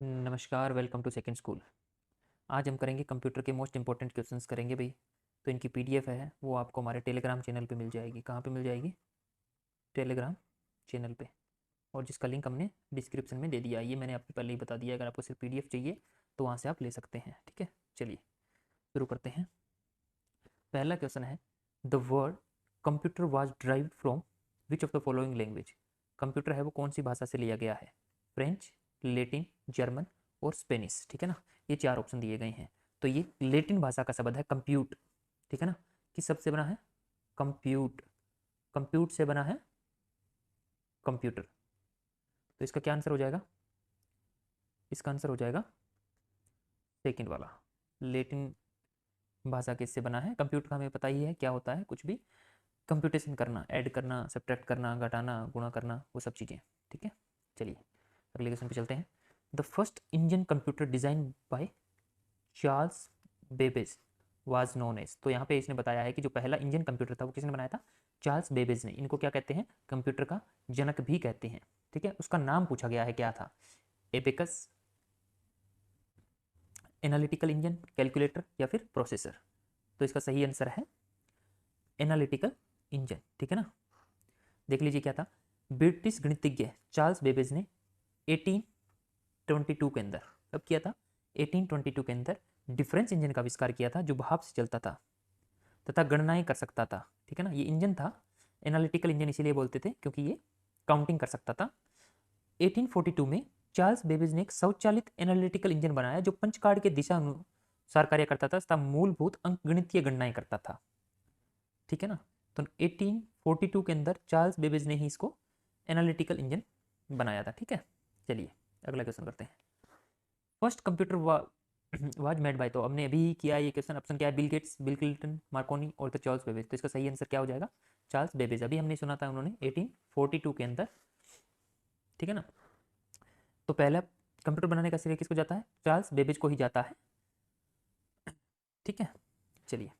नमस्कार, welcome to second school. आज हम करेंगे कंप्यूटर के मोस्ट इंपॉर्टेंट क्वेश्चंस करेंगे भाई। तो इनकी पीडीएफ है वो आपको हमारे टेलीग्राम चैनल पे मिल जाएगी। कहाँ पे मिल जाएगी? टेलीग्राम चैनल पे। और जिसका लिंक हमने डिस्क्रिप्शन में दे दिया है। ये मैंने आपको पहले ही बता दिया है, अगर आपको सिर्फ पीडीएफ चाहिए तो वहाँ से आप ले सकते हैं। ठीक है, चलिए शुरू करते हैं। पहला क्वेश्चन है, the word computer was derived from which of the following language. Computer है वो कौन सी भाषा से लिया गया है? फ्रेंच, लेटिन, जर्मन और स्पेनिश। ठीक है ना, ये चार ऑप्शन दिए गए हैं। तो ये लेटिन भाषा का शब्द है कंप्यूट। ठीक है ना, किस शब्द से बना है? कंप्यूट। कंप्यूट से बना है कंप्यूटर। तो इसका क्या आंसर हो जाएगा? इसका आंसर हो जाएगा सेकंड वाला। लेटिन भाषा किससे बना है? कंप्यूटर का हमें पता ही है क्या होता है, कुछ भी कंप्यूटेशन करना, ऐड करना, सब्ट्रैक्ट करना, घटाना, गुणा करना, वो सब चीज़ें। ठीक है, चलिए अगले क्वेश्चन पे चलते हैं। The first Indian computer design by Charles Babbage was known as. तो यहाँ पे इसने बताया है कि जो पहला इंडियन कंप्यूटर था वो किसने बनाया था? चार्ल्स बेबेज ने। इनको क्या कहते हैं? कंप्यूटर का जनक भी कहते हैं। ठीक है, उसका नाम पूछा गया है, क्या था? एबेकस, एनालिटिकल इंजन, कैलकुलेटर या फिर प्रोसेसर। तो इसका सही आंसर है एनालिटिकल इंजन। ठीक है ना, देख लीजिए क्या था। ब्रिटिश गणितज्ञ चार्ल्स बेबेज ने 1822 के अंदर, कब किया था? 1822 के अंदर डिफरेंस इंजन का आविष्कार किया था, जो भाप से चलता था तथा गणनाएं कर सकता था। ठीक है ना, ये इंजन था एनालिटिकल इंजन, इसीलिए बोलते थे क्योंकि ये काउंटिंग कर सकता था। 1842 में चार्ल्स बेबेज ने एक स्वचालित एनालिटिकल इंजन बनाया जो पंच कार्ड के दिशा अनुसार कार्य करता था तथा मूलभूत अंकगणितीय गणनाएं करता था। ठीक है ना, तो 1842 के अंदर चार्ल्स बेबेज ने ही इसको एनालिटिकल इंजन बनाया था। ठीक है, चलिए अगला क्वेश्चन करते हैं। First computer was made by, तो हमने अभी किया ये क्वेश्चन। ऑप्शन क्या है? Bill Gates, bill Clinton, Markovnikov और द चार्ल्स बेबेज। तो इसका सही आंसर क्या हो जाएगा? Charles Babbage. अभी हमने सुना था उन्होंने 1842 के अंदर। ठीक है ना, तो पहला कंप्यूटर बनाने का श्रेय किसको जाता है? चार्ल्स बेबेज को ही जाता है। ठीक है, चलिए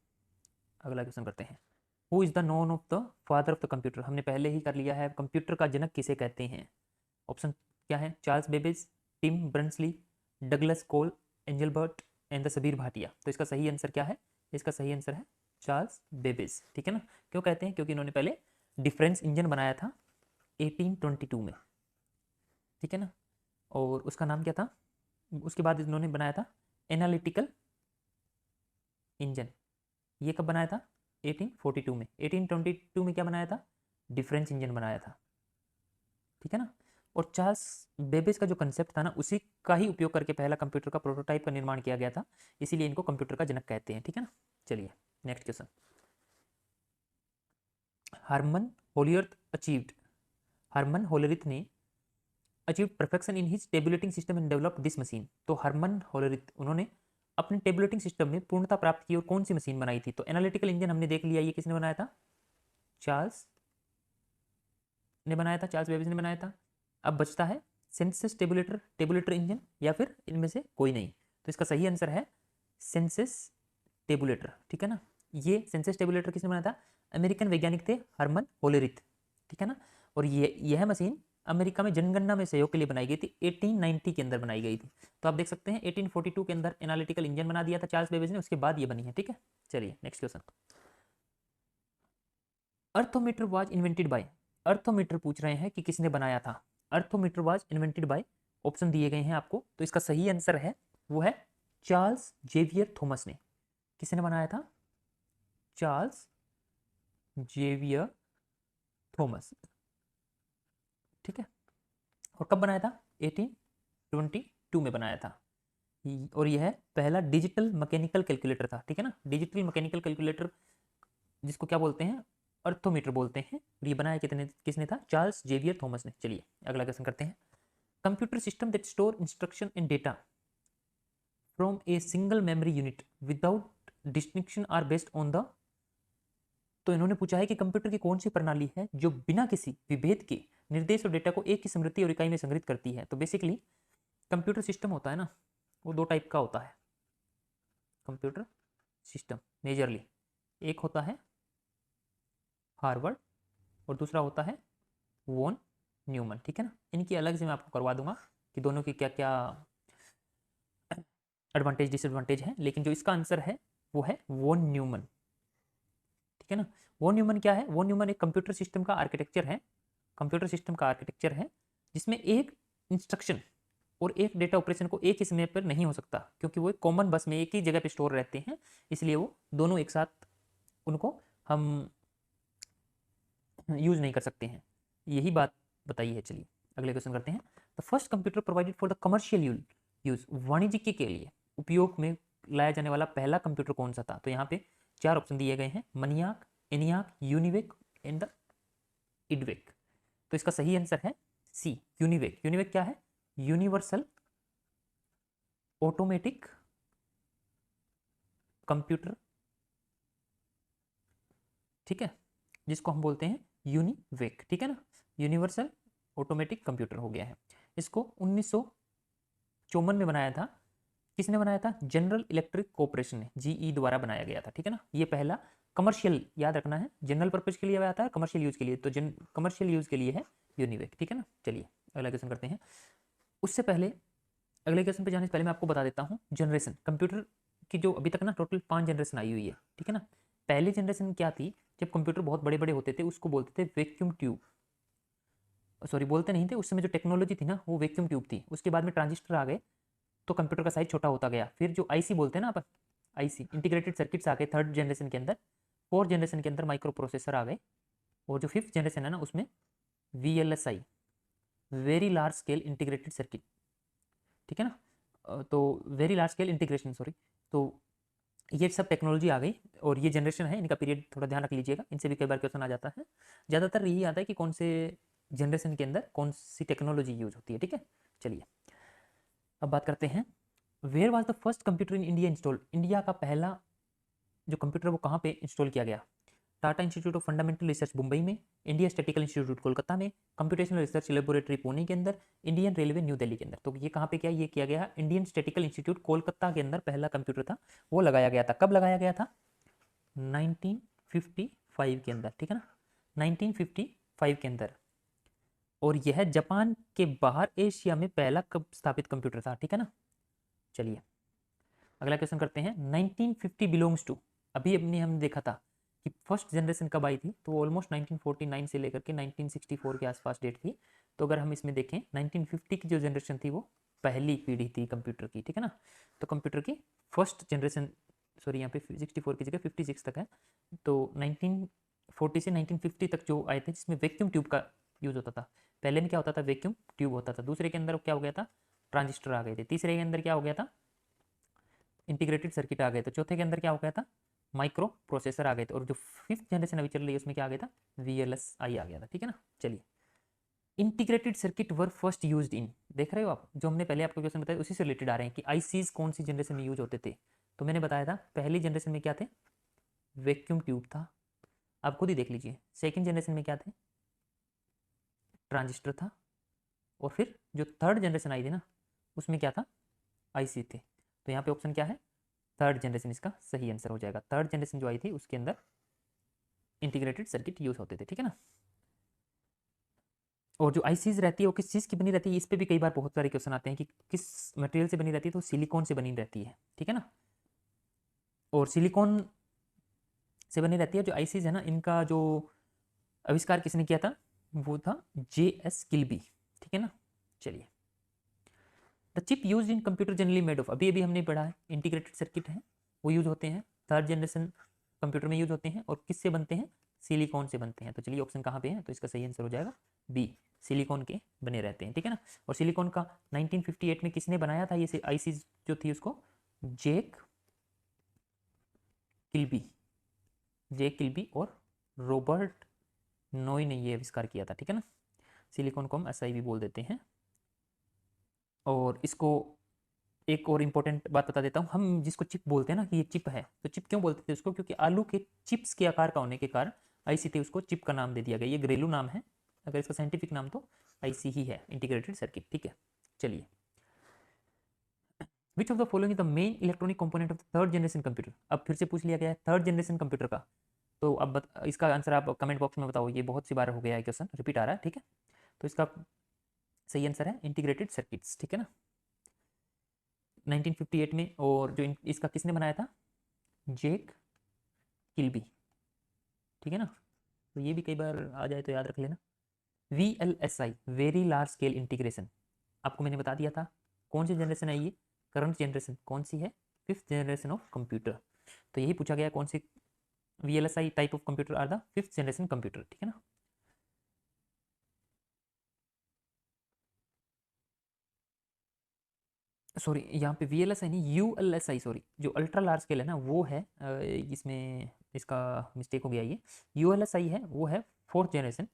अगला क्वेश्चन करते हैं। Who is the known of the father of the computer. हमने पहले ही कर लिया है, कंप्यूटर का जनक किसे कहते हैं? ऑप्शन क्या है? Charles Babbage, Tim Berners-Lee, Douglas Cole, Engelbart and the Sabeer Bhatia. तो इसका सही आंसर क्या है? इसका सही आंसर है चार्ल्स बेबेज। ठीक है ना, क्यों कहते हैं? क्योंकि इन्होंने पहले डिफरेंस इंजन बनाया था 1822 में। ठीक है ना, और उसका नाम क्या था? उसके बाद इन्होंने बनाया था एनालिटिकल इंजन। ये कब बनाया था? 1842 में। 1822 में क्या बनाया था? डिफरेंस इंजन बनाया था। ठीक है ना, और चार्ल्स बेबेज का जो कंसेप्ट था ना, उसी का ही उपयोग करके पहला कंप्यूटर का प्रोटोटाइप का निर्माण किया गया था, इसीलिए इनको कंप्यूटर का जनक कहते हैं। ठीक है ना, चलिए next question. Herman Hollerith achieved, Herman Hollerith ने achieve perfection in his tabulating system and develop this machine. तो हरमन होलरिथ, उन्होंने अपने टेबुलेटिंग सिस्टम में पूर्णता प्राप्त की और कौन सी मशीन बनाई थी? तो एनालिटिकल इंजन हमने देख लिया, ये किसने बनाया था? चार्ल्स ने बनाया था, चार्ल्स बेबेज ने बनाया था। अब बचता है सेंसस टेबुलेटर, टेबुलेटर इंजन, या फिर इनमें से कोई नहीं। तो इसका सही आंसर है सेंसस टेबुलेटर। ठीक है ना, ये सेंसस टेबुलेटर किसने बनाया था? अमेरिकन वैज्ञानिक थे हरमन होलेरिथ। ठीक है ना, और ये यह मशीन अमेरिका में जनगणना में सहयोग के लिए बनाई गई थी, 1890 के अंदर बनाई गई थी। तो आप देख सकते हैं 1842 के अंदर एनालिटिकल इंजन बना दिया था चार्ल्स बेबेज ने, उसके बाद ये बनी है। ठीक है, चलिए next question. Arithmometer was invented by, arithmometer पूछ रहे हैं कि किसने बनाया था? Arithmometer was invented by, option दिए गए हैं आपको। तो इसका सही आंसर है वो है चार्ल्स जेवियर थॉमस ने। किसने बनाया था? Charles Xavier Thomas. ठीक है, और कब बनाया था? 1822 में बनाया था। और यह पहला डिजिटल मैकेनिकल कैलकुलेटर था। ठीक है ना, डिजिटल मैकेनिकल कैलकुलेटर जिसको क्या बोलते हैं? अर्थोमीटर बोलते हैं। और ये बनाया कितने किसने था? चार्ल्स जेवियर थॉमस ने। चलिए अगला क्वेश्चन करते हैं। Computer system that store instruction and data from a single memory unit without distinction are based on the. तो इन्होंने पूछा है कि कंप्यूटर की कौन सी प्रणाली है जो बिना किसी विभेद के निर्देश और डेटा को एक ही स्मृति और इकाई में संग्रहित करती है? तो बेसिकली कंप्यूटर सिस्टम होता है ना, वो दो टाइप का होता है कंप्यूटर सिस्टम मेजरली। एक होता है हार्वर्ड और दूसरा होता है वॉन न्यूमन। ठीक है ना, इनकी अलग से मैं आपको करवा दूंगा कि दोनों की क्या क्या एडवांटेज डिसएडवांटेज है, लेकिन जो इसका आंसर है वो है वॉन न्यूमन, ठीक है ना। वॉन न्यूमन क्या है? वॉन न्यूमन एक कंप्यूटर सिस्टम का आर्किटेक्चर है, कंप्यूटर सिस्टम का आर्किटेक्चर है जिसमें एक इंस्ट्रक्शन और एक डेटा ऑपरेशन को एक ही समय पर नहीं हो सकता, क्योंकि वो एक कॉमन बस में एक ही जगह पे स्टोर रहते हैं, इसलिए वो दोनों एक साथ उनको हम यूज नहीं कर सकते हैं, यही बात बताई है। चलिए अगले क्वेश्चन करते हैं। The first computer provided for the commercial use, वाणिज्यिक के लिए उपयोग में लाया जाने वाला पहला कंप्यूटर कौन सा था? तो यहाँ पे 4 ऑप्शन दिए गए हैं, मनियाक, एनियाक, यूनिवेक एंड द इडवेक। तो इसका सही आंसर है सी, यूनिवेक। यूनिवेक क्या है? यूनिवर्सल ऑटोमेटिक कंप्यूटर, ठीक है, जिसको हम बोलते हैं यूनिवेक, ठीक है ना। यूनिवर्सल ऑटोमेटिक कंप्यूटर हो गया है। इसको 1954 में बनाया था। किसने बनाया था? जनरल इलेक्ट्रिक कॉर्पोरेशन ने, जीई द्वारा बनाया गया था, ठीक है ना। ये पहला कमर्शियल, याद रखना है, जनरल पर्पज के लिए आया था, कमर्शियल यूज के लिए, तो कमर्शियल यूज के लिए है यूनिवेक, ठीक है ना। चलिए अगला क्वेश्चन करते हैं। उससे पहले, अगले क्वेश्चन पे जाने से पहले मैं आपको बता देता हूँ जनरेशन कंप्यूटर की, जो अभी तक ना टोटल 5 जनरेशन आई हुई है, ठीक है ना। पहली जनरेशन क्या थी? जब कंप्यूटर बहुत बड़े बड़े होते थे उसको बोलते थे वैक्यूम ट्यूब, सॉरी बोलते नहीं थे, उस समय जो टेक्नोलॉजी थी ना वो वैक्यूम ट्यूब थी। उसके बाद में ट्रांजिस्टर आ गए तो कंप्यूटर का साइज छोटा होता गया। फिर जो आईसी बोलते हैं ना अपन, आईसी इंटीग्रेटेड सर्किट्स आ गए थर्ड जनरेशन के अंदर। फोर्थ जनरेशन के अंदर माइक्रो प्रोसेसर आ गए, और जो फिफ्थ जनरेशन है ना उसमें VLSI, very large scale integrated circuit, ठीक है ना। तो very large scale integration, sorry, तो ये सब टेक्नोलॉजी आ गई, और ये जनरेशन है, इनका पीरियड थोड़ा ध्यान रख लीजिएगा, इनसे भी कई बार क्वेश्चन आ जाता है। ज़्यादातर यही आता है कि कौन से जनरेशन के अंदर कौन सी टेक्नोलॉजी यूज होती है, ठीक है। चलिए अब बात करते हैं, where was the first computer in India install, India का पहला जो कंप्यूटर वो कहाँ पे इंस्टॉल किया गया? Tata institute of fundamental research Mumbai में, इंडिया स्टैटिकल इंस्टीट्यूट कोलकाता में, कंप्यूटेशनल रिसर्च लेबोरेटरी पुणे के अंदर, इंडियन रेलवे न्यू दिल्ली के अंदर। तो ये कहाँ पे क्या ये किया गया? इंडियन स्टैटिकल इंस्टीट्यूट कोलकाता के अंदर पहला कंप्यूटर था वो लगाया गया था। कब लगाया गया था? 1955 के अंदर, ठीक है ना, 1955 के अंदर। और यह जापान के बाहर एशिया में पहला कब स्थापित कंप्यूटर था, ठीक है ना। चलिए अगला क्वेश्चन करते हैं। 1950 बिलोंग्स टू, अभी अपनी हमने देखा था कि फर्स्ट जनरेशन कब आई थी, तो ऑलमोस्ट 1949 से लेकर के 1964 के आसपास डेट थी। तो अगर हम इसमें देखें 1950 की जो जनरेशन थी वो पहली पीढ़ी थी कंप्यूटर की, ठीक है ना। तो कंप्यूटर की फर्स्ट जनरेशन, सॉरी यहाँ पे 64 की जगह 56 तक है, तो 1940 से 1950 तक जो आए थे जिसमें वैक्यूम ट्यूब का यूज होता था। पहले में क्या होता था? वैक्यूम ट्यूब होता था। दूसरे के अंदर क्या हो गया था? ट्रांजिस्टर आ गए थे। तीसरे के अंदर क्या हो गया था? इंटीग्रेटेड सर्किट आ गए। तो चौथे के अंदर क्या हो गया था? माइक्रो प्रोसेसर आ गए थे। और जो फिफ्थ जनरेशन अभी चल रही है उसमें क्या आ गया था? वीएलएसआई आ गया था, ठीक है ना। चलिए integrated circuit were first used in, देख रहे हो आप, जो हमने पहले आपको क्वेश्चन बताया उसी से रिलेटेड आ रहे हैं कि आईसीज कौन सी जनरेशन में यूज होते थे। तो मैंने बताया था पहली जनरेशन में क्या थे? वैक्यूम ट्यूब था, आप खुद ही देख लीजिए। सेकेंड जनरेशन में क्या थे? ट्रांजिस्टर था। और फिर जो थर्ड जनरेशन आई थी ना उसमें क्या था? आईसी थे। तो यहाँ पे ऑप्शन क्या है? थर्ड जनरेशन इसका सही आंसर हो जाएगा। थर्ड जनरेशन जो आई थी उसके अंदर इंटीग्रेटेड सर्किट यूज होते थे, ठीक है ना। और जो आईसीज रहती है वो किस चीज़ की बनी रहती है, इस पर भी कई बार बहुत सारे क्वेश्चन आते हैं कि किस मटेरियल से बनी रहती है, तो सिलिकॉन से बनी रहती है, ठीक है ना। और सिलिकॉन से बनी रहती है जो आईसीज है ना, इनका जो आविष्कार किसने किया था? वो था JS किल्बी, ठीक है ना। चलिए the chip use in computer generally made of, अभी अभी हमने पढ़ा है, इंटीग्रेटेड सर्किट है वो यूज होते हैं थर्ड जनरेशन कंप्यूटर में यूज होते हैं, और किससे बनते हैं? सिलिकॉन से बनते हैं। तो चलिए ऑप्शन कहाँ पे है? तो इसका सही आंसर हो जाएगा बी, सिलिकॉन के बने रहते हैं, ठीक है ना। और सिलिकॉन का 1958 में किसने बनाया था ये आईसी जो थी उसको? जेक किल्बी, जेक किल्बी और रॉबर्ट नोई ने ये आविष्कार किया था, ठीक है ना। सिलिकॉन को हम एसआई भी बोल देते हैं। और इसको एक और इम्पोर्टेंट बात बता देता हूँ, हम जिसको चिप बोलते हैं ना कि ये चिप है, तो चिप क्यों बोलते थे उसको? क्योंकि आलू के चिप्स के आकार का होने के कारण आईसी थे उसको चिप का नाम दे दिया गया। ये घरेलू नाम है, अगर इसका साइंटिफिक नाम तो आईसी ही है, इंटीग्रेटेड सर्किट, ठीक है। चलिए which of the following is the main electronic component of the third generation computer, अब फिर से पूछ लिया गया है थर्ड जनरेशन कंप्यूटर का। तो अब इसका आंसर आप कमेंट बॉक्स में बताओ, ये बहुत सी बार हो गया है क्वेश्चन, रिपीट आ रहा है, ठीक है। तो इसका सही आंसर है इंटीग्रेटेड सर्किट्स, ठीक है ना। 1958 में। और जो इसका किसने बनाया था? जैक किल्बी, ठीक है ना। तो ये भी कई बार आ जाए तो याद रख लेना। VLSI, very large scale integration, आपको मैंने बता दिया था। कौन सी जनरेशन है ये? करंट जनरेशन कौन सी है? 5th generation of computer. तो यही पूछा गया कौन सी VLSI type of computer are the 5th generation computer, ठीक है ना। सॉरी, यहाँ पे VLSI नहीं, ULSI, सॉरी, जो अल्ट्रा लार्ज स्केल है ना वो है, इसमें इसका मिस्टेक हो गया। ये ULSI है, वो है 4th जनरेशन,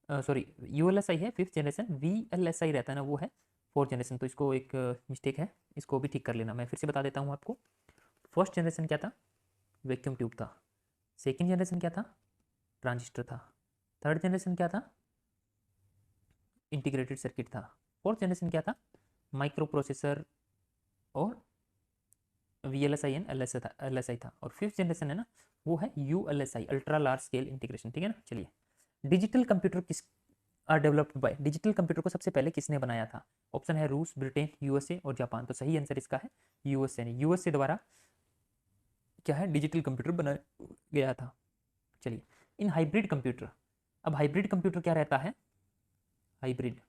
सॉरी, ULSI है 5th जनरेशन, VLSI रहता है ना वो है 4th जनरेशन। तो इसको एक मिस्टेक है, इसको भी ठीक कर लेना। मैं फिर से बता देता हूँ आपको। फर्स्ट जनरेशन क्या था? वैक्यूम ट्यूब था। सेकेंड जनरेशन क्या था? ट्रांजिस्टर था। थर्ड जनरेशन क्या था? इंटीग्रेटेड सर्किट था। फोर्थ जनरेशन क्या था? माइक्रो प्रोसेसर और VLSI एंड LSI था। और फिफ्थ जनरेशन है ना वो है ULSI, ultra large scale integration, ठीक है ना। चलिए, डिजिटल कंप्यूटर किस are developed by, digital computer को सबसे पहले किसने बनाया था? ऑप्शन है रूस, ब्रिटेन, USA और जापान। तो सही आंसर इसका है USA ने, USA द्वारा क्या है, डिजिटल कंप्यूटर बनाया गया था। चलिए, इन हाइब्रिड कंप्यूटर, अब हाइब्रिड कंप्यूटर क्या रहता है? हाइब्रिड,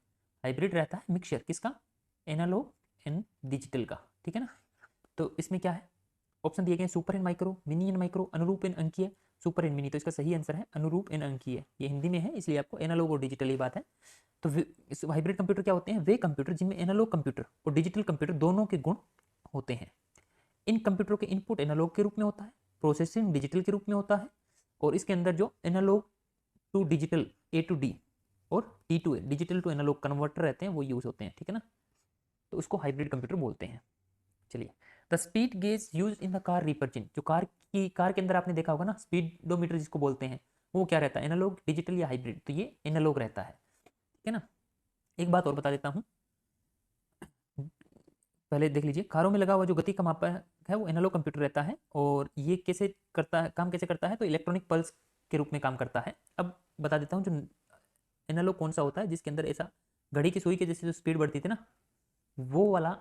हाइब्रिड रहता है मिक्सचर किसका? एनालॉग एंड डिजिटल का, ठीक है ना। तो इसमें क्या है? ऑप्शन दिए गए super and micro, mini and micro, अनुरूप एंड अंकीय, सुपर एंड मिनी। तो इसका सही आंसर है अनुरूप एंड अंकीय। ये हिंदी में है इसलिए आपको एनालॉग और डिजिटल ही बात है। तो हाइब्रिड कंप्यूटर क्या होते हैं? वे कंप्यूटर जिनमें एनालॉग कंप्यूटर और डिजिटल कंप्यूटर दोनों के गुण होते हैं। इन कंप्यूटरों के इनपुट एनालॉग के रूप में होता है, प्रोसेसिंग डिजिटल के रूप में होता है, और इसके अंदर जो analog to digital A to D और D to A, digital to analog converter रहते हैं वो यूज होते हैं, ठीक है ना। तो उसको हाइब्रिड कंप्यूटर बोलते हैं। चलिए, the speed gauge use in the car represent, जो कार के अंदर आपने देखा होगा ना, स्पीडोमीटर जिसको बोलते हैं, वो क्या रहता है? एनालॉग, डिजिटल या हाइब्रिड? तो ये एनालॉग रहता है, ठीक है ना। एक बात और बता देता हूँ, पहले देख लीजिए, कारों में लगा हुआ जो गति का मापक है वो एनालॉग कंप्यूटर रहता है। और ये कैसे करता है, काम कैसे करता है? तो इलेक्ट्रॉनिक पल्स के रूप में काम करता है। अब बता देता हूँ जो एनालॉग कौन सा होता है, जिसके अंदर ऐसा घड़ी की सुई के जैसे जो स्पीड बढ़ती थी ना, वो वाला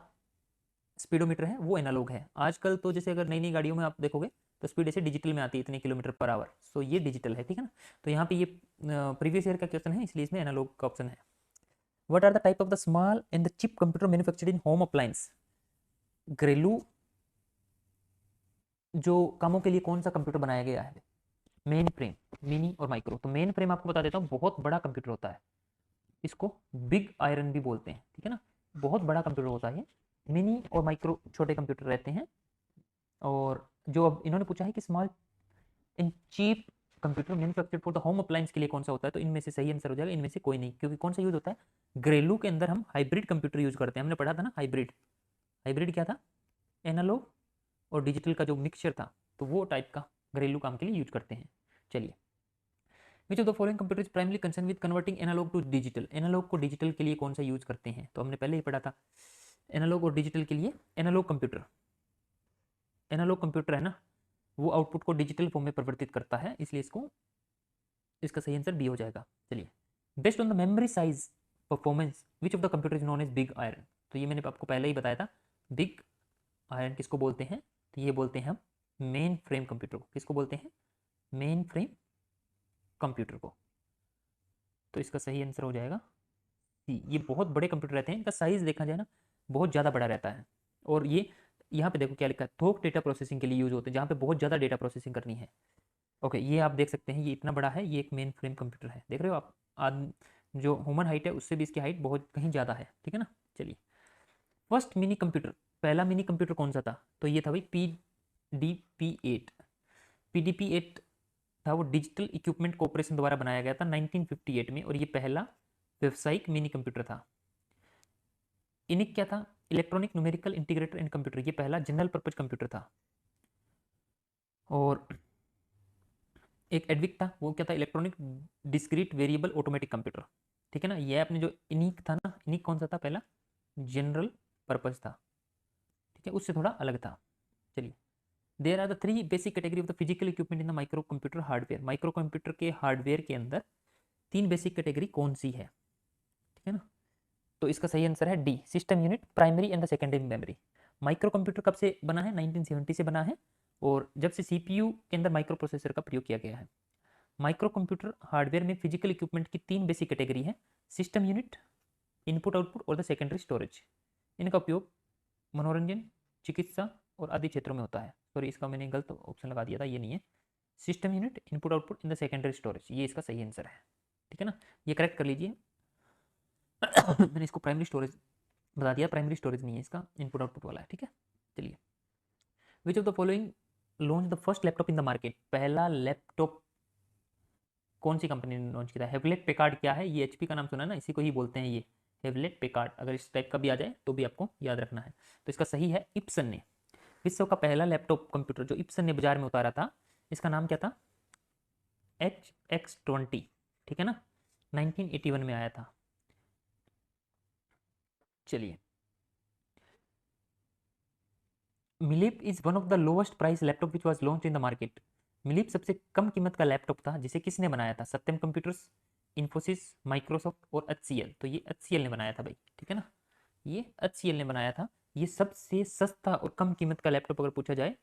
स्पीडोमीटर है, वो एनालॉग है। आजकल तो जैसे अगर नई नई गाड़ियों में आप देखोगे तो स्पीड ऐसे डिजिटल में आती है, इतने km/h, सो ये डिजिटल है, ठीक है ना। तो यहाँ पे ये प्रीवियस ईयर का क्वेश्चन है इसलिए इसमें एनालॉग का ऑप्शन है। What are the type of the small and the chip computer manufactured in home appliance, घरेलू जो कामों के लिए कौन सा कंप्यूटर बनाया गया है? मेन फ्रेम, मिनी और माइक्रो। तो मेन फ्रेम आपको बता देता हूँ बहुत बड़ा कंप्यूटर होता है, इसको बिग आयरन भी बोलते हैं, ठीक है ना। बहुत बड़ा कंप्यूटर होता है ये। मिनी और माइक्रो छोटे कंप्यूटर रहते हैं। और जो अब इन्होंने पूछा है कि small in cheap computer manufactured for the home appliance के लिए कौन सा होता है, तो इनमें से सही आंसर हो जाएगा इनमें से कोई नहीं, क्योंकि कौन सा यूज होता है? घरेलू के अंदर हम हाइब्रिड कंप्यूटर यूज करते हैं। हमने पढ़ा था ना हाइब्रिड, हाइब्रिड क्या था? एनालॉग और डिजिटल का जो मिक्सचर था, तो वो टाइप का घरेलू काम के लिए यूज करते हैं। चलिए, which of the following computer is primary concern with converting analog to digital, analog को डिजिटल के लिए कौन सा यूज करते हैं? तो हमने पहले ही पढ़ा था, एनालॉग और डिजिटल के लिए एनालॉग कंप्यूटर, एनालॉग कंप्यूटर है ना वो आउटपुट को डिजिटल फॉर्म में परिवर्तित करता है, इसलिए इसको, इसका सही आंसर बी हो जाएगा। चलिए, based on the memory size performance which of the computer is known as big iron. तो ये मैंने आपको पहले ही बताया था, बिग आयरन किसको बोलते हैं? तो ये बोलते हैं हम मेन फ्रेम कंप्यूटर को। किसको बोलते हैं? मेन फ्रेम कंप्यूटर को। तो इसका सही आंसर हो जाएगा सी। ये बहुत बड़े कंप्यूटर रहते हैं, इनका साइज देखा जाए ना बहुत ज़्यादा बड़ा रहता है। और ये यहाँ पे देखो क्या लिखा है, थोक डेटा प्रोसेसिंग के लिए यूज होते हैं, जहाँ पे बहुत ज़्यादा डेटा प्रोसेसिंग करनी है। ओके, ये आप देख सकते हैं, ये इतना बड़ा है, ये एक मेन फ्रेम कंप्यूटर है, देख रहे हो आप। जो ह्यूमन हाइट है उससे भी इसकी हाइट बहुत कहीं ज़्यादा है, ठीक है ना। चलिए, फर्स्ट मिनी कंप्यूटर, पहला मिनी कंप्यूटर कौन सा था? तो ये था भाई PDP-8। PDP-8 था वो डिजिटल इक्विपमेंट कॉर्पोरेशन द्वारा बनाया गया था 1958 में, और ये पहला व्यवसायिक मिनी कंप्यूटर था। इनिक क्या था? Electronic numerical integrator and computer, ये पहला जनरल पर्पज कंप्यूटर था। और एक एडविक था, वो क्या था? Electronic discrete variable automatic computer, ठीक है ना। ये अपने जो इनिक था ना, इनिक कौन सा था? पहला जनरल पर्पज था, ठीक है, उससे थोड़ा अलग था। चलिए, there are the 3 basic category of the physical equipment in the micro computer hardware. Micro computer के हार्डवेयर के अंदर 3 बेसिक कैटेगरी कौन सी है, ठीक है ना। तो इसका सही आंसर है D, system unit, primary and the secondary memory. Micro computer कब से बना है? 1970 से बना है, और जब से सीपीयू के अंदर माइक्रो प्रोसेसर का प्रयोग किया गया है। माइक्रो कंप्यूटर हार्डवेयर में फिजिकल इक्विपमेंट की 3 बेसिक कैटेगरी है: सिस्टम यूनिट, इनपुट आउटपुट और द सेकेंडरी स्टोरेज। इनका उपयोग मनोरंजन, चिकित्सा और आदि क्षेत्रों में होता है। सॉरी, इसका मैंने गलत ऑप्शन लगा दिया था, ये नहीं है। System unit, input output in the secondary storage, ये इसका सही आंसर है। ठीक है ना, ये करेक्ट कर लीजिए। मैंने इसको प्राइमरी स्टोरेज बता दिया, प्राइमरी स्टोरेज नहीं है इसका, इनपुट आउटपुट वाला है। ठीक है, चलिए। Which of the following launch the first laptop in the market? पहला लैपटॉप कौन सी कंपनी ने लॉन्च किया था? हेवलेट पेकार्ड क्या है? ये एचपी का नाम सुना है ना, इसी को ही बोलते हैं ये, हेवलेट पेकार्ड। अगर इस टाइप का भी आ जाए तो भी आपको याद रखना है। तो इसका सही है इप्सन ने। विश्व का पहला लैपटॉप कंप्यूटर जो इप्सन ने बाजार में उतारा था, इसका नाम क्या था? HX20। ठीक है ना, 1981 में आया था। चलिए, Milip is one of the lowest price laptop which was launch in the market. Milip सबसे कम कीमत का लैपटॉप था जिसे किसने बनाया था? सत्यम कंप्यूटर्स, इन्फोसिस, माइक्रोसॉफ्ट और HCL। तो ये HCL ने बनाया था भाई। ठीक है ना, ये HCL ने बनाया था। ये सबसे सस्ता और कम कीमत का लैपटॉप अगर पूछा जाए।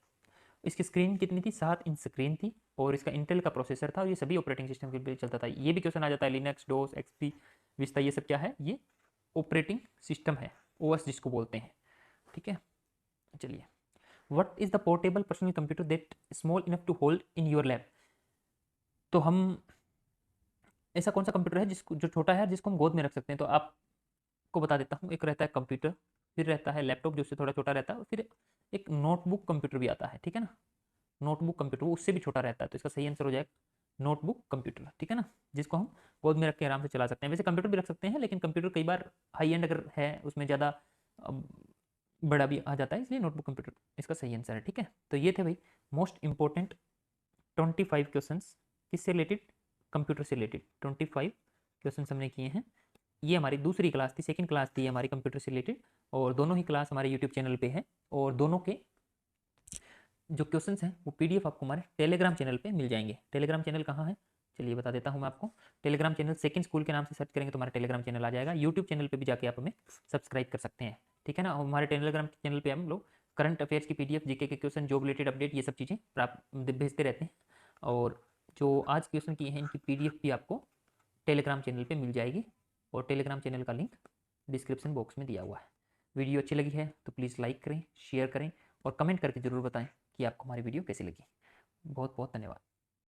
इसकी स्क्रीन कितनी थी? 7 इंच स्क्रीन थी, और इसका इंटेल का प्रोसेसर था, और ये सभी ऑपरेटिंग सिस्टम के लिए चलता था। ये भी क्वेश्चन आ जाता है, लिनक्स, डोस, एक्सपी, विस्ता, ये सब क्या है? ये ऑपरेटिंग सिस्टम है, OS जिसको बोलते हैं। ठीक है, चलिए। What is the portable personal computer that small enough to hold in your lap? तो हम, ऐसा कौन सा कंप्यूटर है जिसको, जो छोटा है, जिसको हम गोद में रख सकते हैं? तो आपको बता देता हूँ। एक रहता है कंप्यूटर, फिर रहता है लैपटॉप जो उससे थोड़ा छोटा रहता है, और फिर एक नोटबुक कंप्यूटर भी आता है। ठीक है ना, नोटबुक कंप्यूटर वो उससे भी छोटा रहता है। तो इसका सही आंसर हो जाएगा नोटबुक कंप्यूटर। ठीक है ना, जिसको हम गोद में रख के आराम से चला सकते हैं। वैसे कंप्यूटर भी रख सकते हैं, लेकिन कंप्यूटर कई बार हाई एंड अगर है, उसमें ज़्यादा बड़ा भी आ जाता है, इसलिए नोटबुक कंप्यूटर इसका सही आंसर है। ठीक है, तो ये थे भाई मोस्ट इंपॉर्टेंट 25 क्वेश्चंस किससे रिलेटेड? कंप्यूटर से रिलेटेड 25 क्वेश्चंस हमने किए हैं। ये हमारी दूसरी क्लास थी, सेकंड क्लास थी हमारी कंप्यूटर से रिलेटेड, और दोनों ही क्लास हमारे यूट्यूब चैनल पे है, और दोनों के जो क्वेश्चंस हैं वो पीडीएफ आपको हमारे टेलीग्राम चैनल पे मिल जाएंगे। टेलीग्राम चैनल कहाँ है? चलिए बता देता हूँ मैं आपको। टेलीग्राम चैनल सेकंड स्कूल के नाम से सर्च करेंगे तो हमारा टेलीग्राम चैनल आ जाएगा। यूट्यूब चैनल पे भी जाके आप हमें सब्सक्राइब कर सकते हैं। ठीक है ना, हमारे टेलीग्राम चैनल पे हम लोग करंट अफेयर्स की पीडीएफ, जीके के क्वेश्चन, जॉब रिलेटेड अपडेट, ये सब चीज़ें प्राप्त भेजते रहते हैं। और जो आज क्वेश्चन किए हैं इनकी पीडीएफ भी आपको टेलीग्राम चैनल पे मिल जाएगी, और टेलीग्राम चैनल का लिंक डिस्क्रिप्शन बॉक्स में दिया हुआ है। वीडियो अच्छी लगी है तो प्लीज़ लाइक करें, शेयर करें, और कमेंट करके ज़रूर बताएं कि आपको हमारी वीडियो कैसी लगी। बहुत बहुत धन्यवाद।